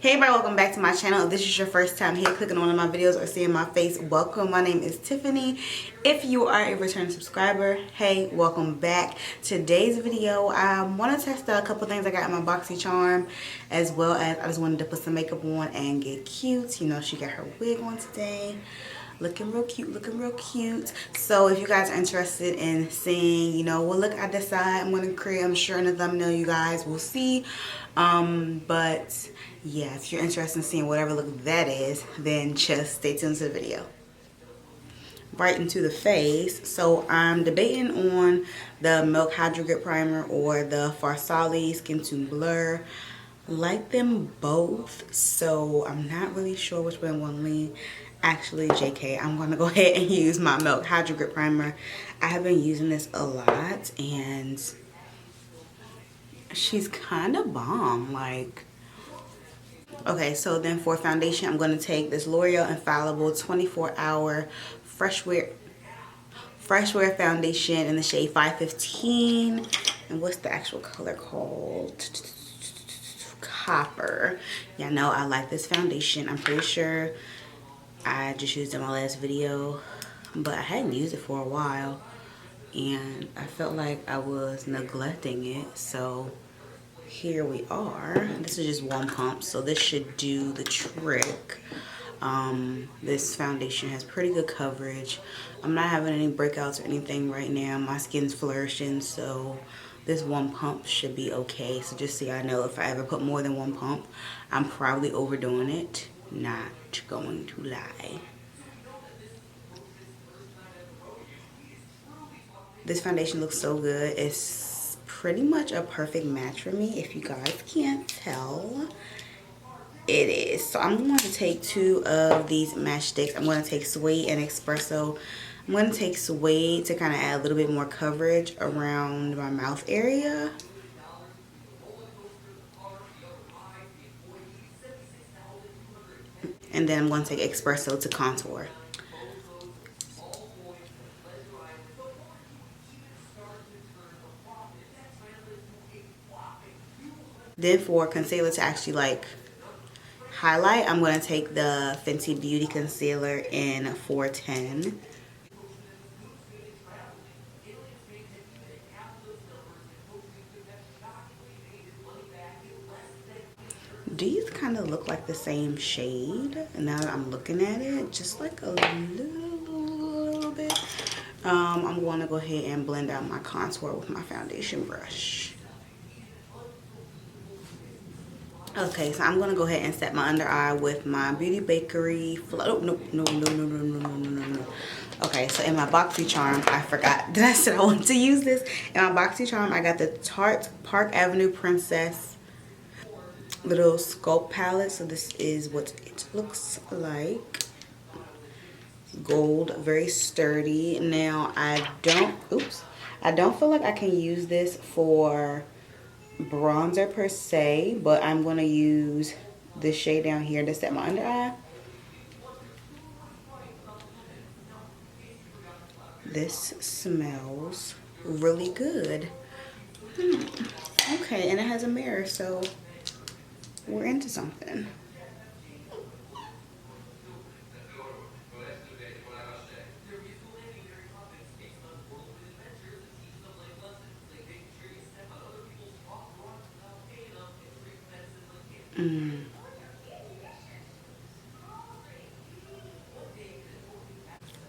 Hey everybody, welcome back to my channel. If this is your first time here clicking on one of my videos or seeing my face, welcome. My name is Tiffany. If you are a return subscriber, hey, welcome back. Today's video, I want to test out a couple things I got in my BoxyCharm, as well as I just wanted to put some makeup on and get cute. You know, she got her wig on today. Looking real cute, looking real cute. So if you guys are interested in seeing, you know, what look I decide I'm going to create, I'm sure in the thumbnail you guys will see. But yeah, if you're interested in seeing whatever look that is, then just stay tuned to the video. Right into the face. So I'm debating on the Milk Hydro Grip Primer or the Farsali Skin Tone Blur. Like them both, so I'm not really sure which way I'm going to lean. Actually, JK, I'm going to go ahead and use my Milk Hydro Grip Primer. I have been using this a lot and she's kind of bomb. Like, okay, so then for foundation, I'm going to take this L'Oreal Infallible 24-hour Fresh Wear foundation in the shade 515. And what's the actual color called? Copper. Yeah, no, I like this foundation. I'm pretty sure I just used it in my last video, but I hadn't used it for a while and I felt like I was neglecting it, so here we are. This is just one pump, so this should do the trick. This foundation has pretty good coverage. I'm not having any breakouts or anything right now. My skin's flourishing, so this one pump should be okay. So just so y'all know, if I ever put more than one pump, I'm probably overdoing it. Not going to lie. This foundation looks so good. It's pretty much a perfect match for me, if you guys can't tell. It is. So I'm going to take two of these match sticks. I'm going to take Suede and Espresso. I'm going to take Suede to kind of add a little bit more coverage around my mouth area. And then I'm going to take Espresso to contour. Then for concealer to actually like highlight, I'm going to take the Fenty Beauty Concealer in 410. These kind of look like the same shade now that I'm looking at it, just like a little bit. I'm going to go ahead and blend out my contour with my foundation brush. Okay, so I'm going to go ahead and set my under eye with my Beauty Bakery. Oh, no. Okay, so in my BoxyCharm, I forgot that I said I wanted to use this. In my BoxyCharm, I got the Tarte Park Avenue Princess little sculpt palette. So this is what it looks like. Gold, very sturdy. Now, I don't feel like I can use this for bronzer per se, but I'm going to use this shade down here to set my under eye. This smells really good. Okay, and it has a mirror, so we're into something.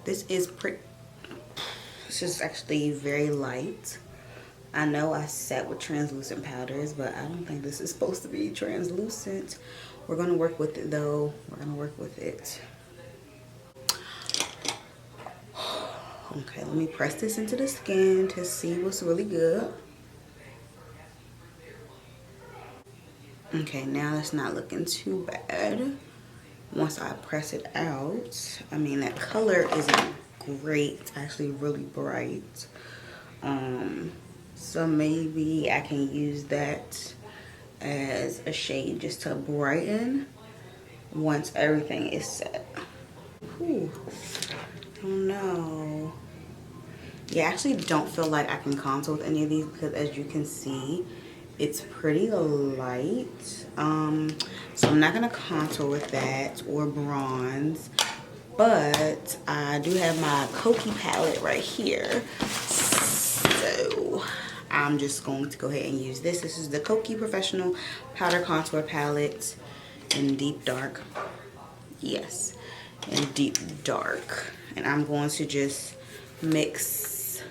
This is actually very light. I know I set with translucent powders, but I don't think this is supposed to be translucent. We're gonna work with it though. We're gonna work with it. Okay, let me press this into the skin to see what's really good. Okay, now it's not looking too bad. Once I press it out, I mean, that color isn't great. It's actually really bright. So maybe I can use that as a shade just to brighten once everything is set. Whew. I don't know. Yeah, I actually don't feel like I can contour with any of these because as you can see, it's pretty light. So I'm not going to contour with that or bronze. But I do have my Koki palette right here. So I'm just going to go ahead and use this. This is the Koki Professional Powder Contour Palette in deep dark. Yes, in deep dark. And I'm going to just mix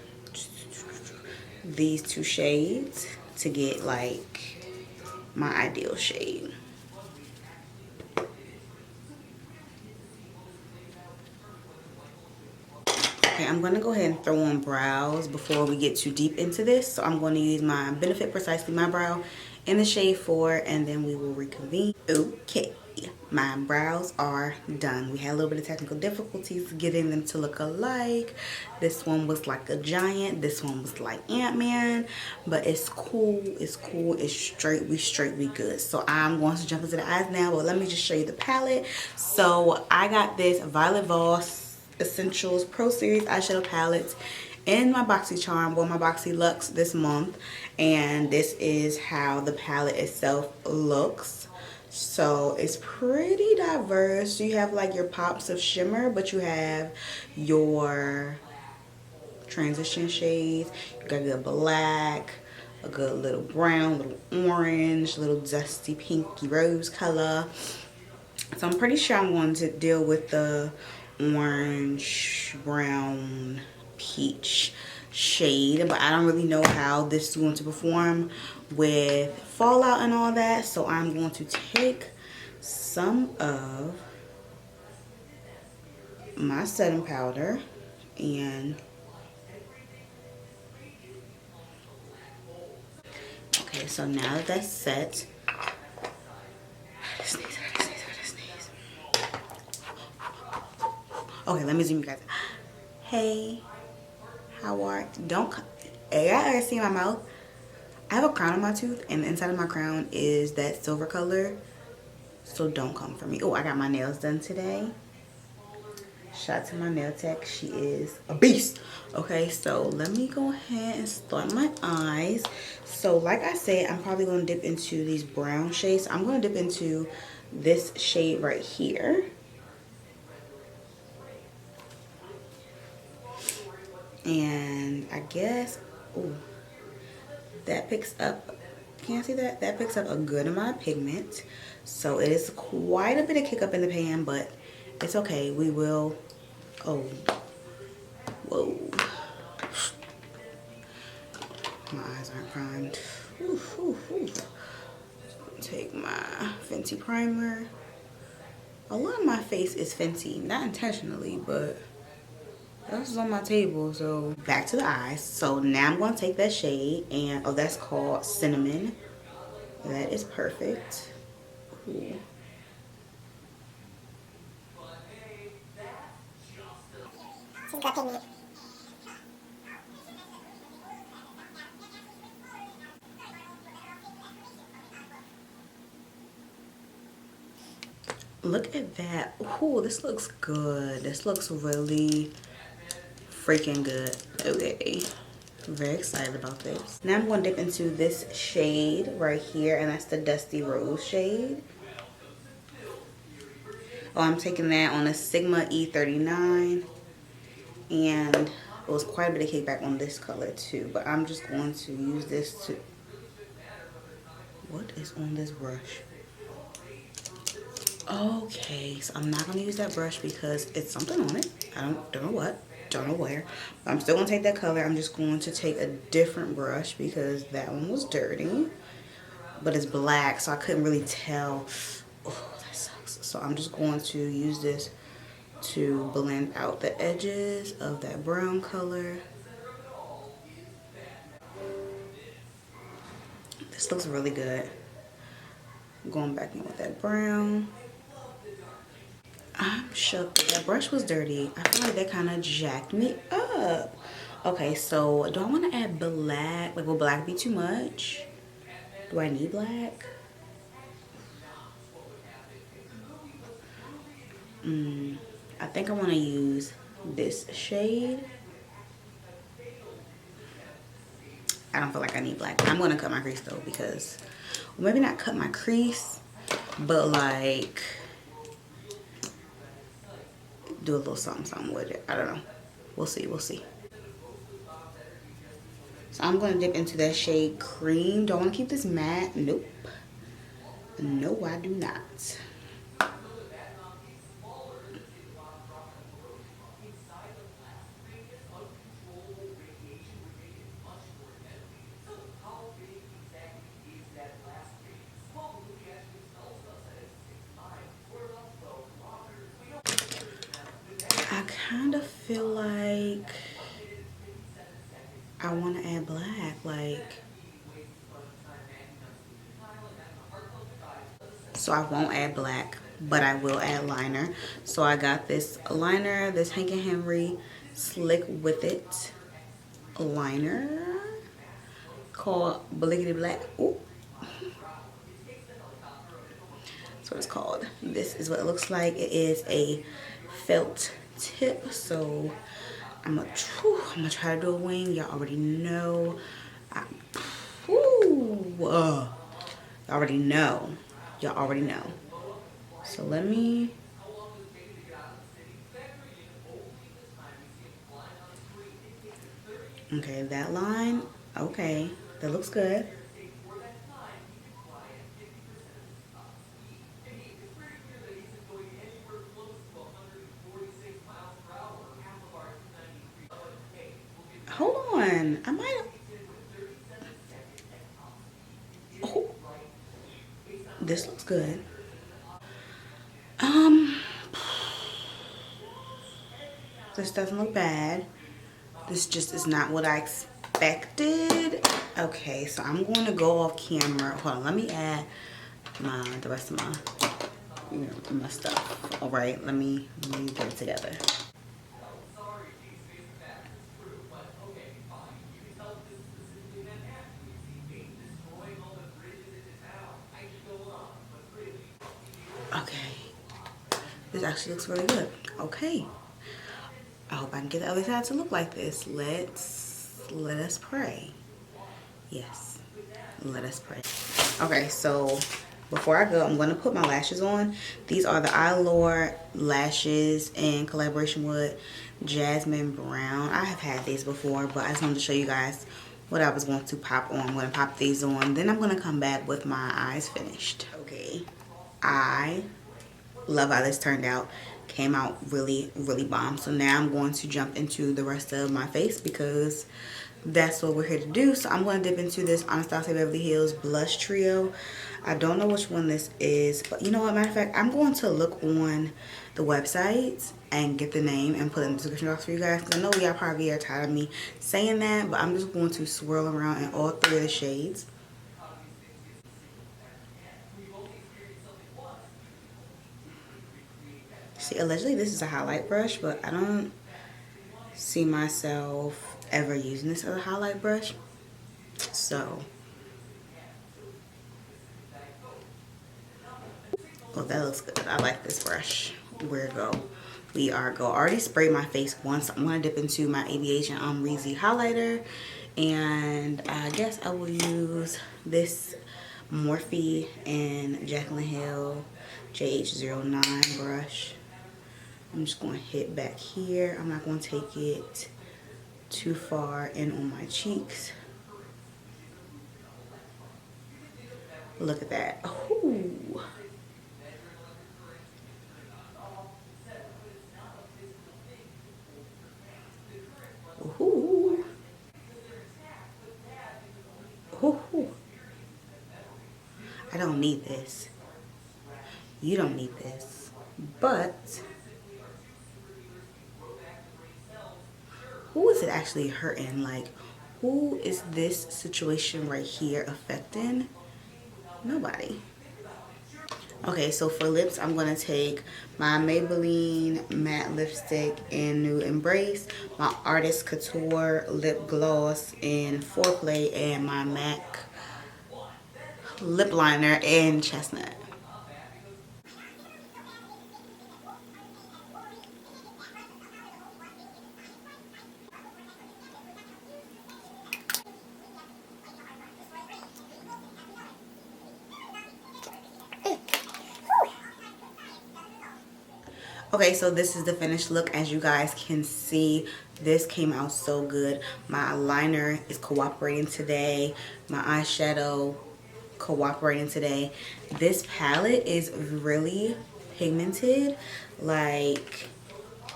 these two shades to get like my ideal shade. Okay, I'm going to go ahead and throw on brows before we get too deep into this. So I'm going to use my Benefit Precisely My Brow in the shade 4, and then we will reconvene. Okay, my brows are done. We had a little bit of technical difficulties getting them to look alike. This one was like a giant. This one was like Ant-Man. But it's cool. It's cool. It's straight. We good. So I'm going to jump into the eyes now. But let me just show you the palette. So I got this Violet Voss Essentials Pro Series eyeshadow palettes in my BoxyCharm or my Boxy Luxe this month, and this is how the palette itself looks. So it's pretty diverse. You have like your pops of shimmer, but you have your transition shades. You got a good black, a good little brown, little orange, little dusty pinky rose color. So I'm pretty sure I'm going to deal with the orange, brown, peach shade, but I don't really know how this is going to perform with fallout and all that. So I'm going to take some of my setting powder and okay, so now that that's set, okay, let me zoom you guys. Hey, how are you? Don't, hey, I ever see my mouth? I have a crown on my tooth, and the inside of my crown is that silver color. So don't come for me. Oh, I got my nails done today. Shout out to my nail tech. She is a beast. Okay, so let me go ahead and start my eyes. So like I said, I'm probably going to dip into these brown shades. I'm going to dip into this shade right here. And I guess, ooh, that picks up, can you see that? That picks up a good amount of pigment. So it is quite a bit of kick up in the pan, but it's okay. We will, oh, whoa. My eyes aren't primed. Ooh, ooh, ooh. Take my Fenty primer. A lot of my face is Fenty, not intentionally, but that's on my table. So back to the eyes. So now I'm going to take that shade, and oh, that's called Cinnamon. That is perfect. Ooh. Look at that. Ooh, this looks good. This looks really freaking good. Okay, I'm very excited about this. Now I'm going to dip into this shade right here, and that's the Dusty Rose shade. Oh, I'm taking that on a Sigma E39, and it was quite a bit of kickback on this color too, but I'm just going to use this to, what is on this brush? Okay, so I'm not going to use that brush because it's something on it. I don't know what, don't know where. But I'm still going to take that color. I'm just going to take a different brush because that one was dirty. But it's black, so I couldn't really tell. Oh, that sucks. So I'm just going to use this to blend out the edges of that brown color. This looks really good. Going back in with that brown. I'm shook. That brush was dirty. I feel like that kind of jacked me up. Okay, so do I want to add black? Like, will black be too much? Do I need black? I think I want to use this shade. I don't feel like I need black. I'm going to cut my crease though, because, well, maybe not cut my crease, but like do a little something with it. I don't know. We'll see. We'll see. So I'm going to dip into that shade Cream. Do I want to keep this matte? Nope. No, I do not. I kind of feel like I want to add black, like, so I won't add black, but I will add liner. So I got this liner, this Hank and Henry Slick With It liner called Blickety Black. Ooh. That's what it's called. This is what it looks like. It is a felt tip, so I'm gonna try to do a wing. Y'all already know. Y'all already know. Y'all already know. So let me. Okay, that line. Okay, that looks good. Hold on. I might have. Oh, this looks good. This doesn't look bad. This just is not what I expected. Okay, so I'm going to go off camera. Hold on, let me add the rest of my stuff. All right, let me get it together. Okay, this actually looks really good. Okay, I hope I can get the other side to look like this. Let us pray. Yes, let us pray. Okay, so before I go, I'm going to put my lashes on. These are the Allure lashes in collaboration with Jasmine Brown. I have had these before, but I just wanted to show you guys what I was going to pop on. I'm going to pop these on. Then I'm going to come back with my eyes finished. Okay, I love how this turned out. Came out really, really bomb. So now I'm going to jump into the rest of my face because that's what we're here to do. So I'm going to dip into this Anastasia Beverly Hills Blush Trio. I don't know which one this is, but you know what, matter of fact, I'm going to look on the websites and get the name and put it in the description box for you guys, because I know y'all probably are tired of me saying that, but I'm just going to swirl around in all three of the shades. See, allegedly this is a highlight brush, but I don't see myself ever using this as a highlight brush. So, well, that looks good. I like this brush. Where go? We are go. I already sprayed my face once. I'm going to dip into my Aviation Reezy highlighter. And I guess I will use this Morphe and Jaclyn Hill JH09 brush. I'm just going to hit back here. I'm not going to take it too far in on my cheeks. Look at that. Ooh. Ooh. Ooh. I don't need this. You don't need this. But who is it actually hurting? Like, who is this situation right here affecting? Nobody. Okay, so for lips, I'm going to take my Maybelline matte lipstick in Nude Embrace, my Artist Couture lip gloss in Foreplay, and my MAC lip liner in Chestnut. Okay, so this is the finished look. As you guys can see, this came out so good. My eyeliner is cooperating today. My eyeshadow cooperating today. This palette is really pigmented, like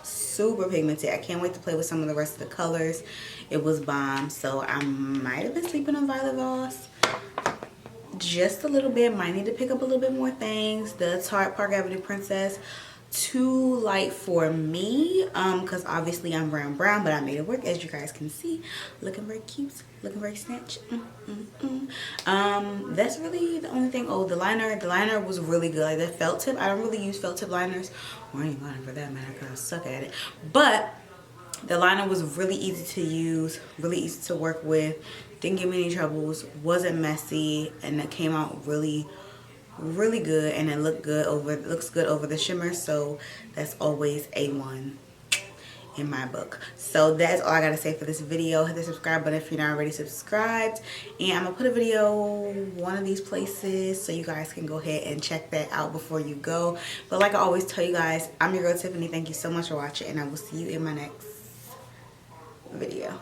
super pigmented. I can't wait to play with some of the rest of the colors. It was bomb. So I might have been sleeping on Violet Voss just a little bit. Might need to pick up a little bit more things. The Tarte Park Avenue Princess, too light for me, because obviously I'm brown, but I made it work, as you guys can see. Looking very cute, looking very snatch. That's really the only thing. Oh, the liner was really good. Like the felt tip, I don't really use felt tip liners, or any liner for that matter, because I suck at it. But the liner was really easy to use, really easy to work with, didn't give me any troubles, wasn't messy, and it came out really good, and it looks good over the shimmer. So that's always A1 in my book. So that's all I gotta say for this video. Hit the subscribe button if you're not already subscribed, and I'm gonna put a video one of these places so you guys can go ahead and check that out before you go. But like I always tell you guys, I'm your girl Tiffany. Thank you so much for watching, and I will see you in my next video.